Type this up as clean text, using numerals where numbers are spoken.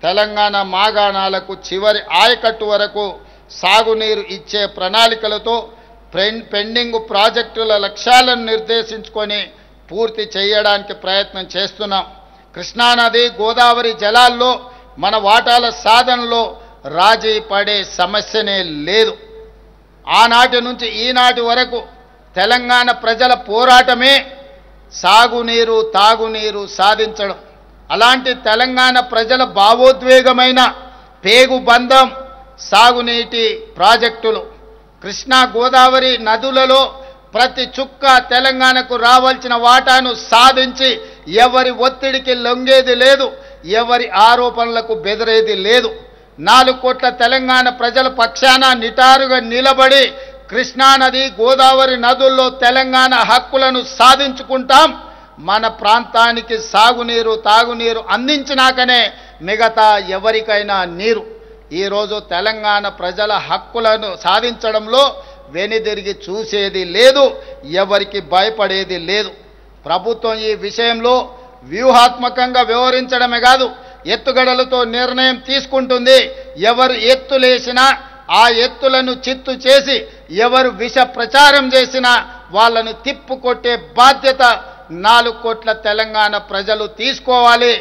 తెలంగాణ మాగాణాలకు చివరి ఆయకట్టు వరకు సాగునీరు ఇచ్చే ప్రణాళికలతో పెండింగ్ ప్రాజెక్టుల లక్ష్యాలను నిర్దేశించుకొని పూర్తి చేయడానికి ప్రయత్నం చేస్తున్నాం. కృష్ణానది గోదావరి జలాల్లో మన వాటాల సాధనలో రాజీ పడే సమస్యనే లేదు. ఆనాటి నుంచి ఈనాటి వరకు తెలంగాణ ప్రజల పోరాటమే సాగునీరు తాగునీరు సాధించడం. అలాంటి తెలంగాణ ప్రజల భావోద్వేగమైన పేగుబంధం సాగునీటి ప్రాజెక్టులు. కృష్ణా గోదావరి నదులలో ప్రతి చుక్క తెలంగాణకు రావాల్సిన వాటాను సాధించి ఎవరి ఒత్తిడికి లొంగేది లేదు, ఎవరి ఆరోపణలకు బెదిరేది లేదు. 4 కోట్ల తెలంగాణ ప్రజల పక్షాన నిటారుగా నిలబడి కృష్ణానది గోదావరి నదుల్లో తెలంగాణ హక్కులను సాధించుకుంటాం. మన ప్రాంతానికి సాగునీరు తాగునీరు అందించినాకనే మిగతా ఎవరికైనా నీరు. ఈరోజు తెలంగాణ ప్రజల హక్కులను సాధించడంలో వెనుదిరిగి చూసేది లేదు, ఎవరికి భయపడేది లేదు. ప్రభుత్వం ఈ విషయంలో వ్యూహాత్మకంగా వ్యవహరించడమే కాదు, ఎత్తుగడలతో నిర్ణయం తీసుకుంటుంది. ఎవరు ఎత్తులేసినా ఆ ఎత్తులను చిత్తు చేసి ఎవరు విష ప్రచారం చేసినా వాళ్ళను తిప్పుకొట్టే బాధ్యత 4 కోట్ల తెలంగాణ ప్రజలు తీసుకోవాలి.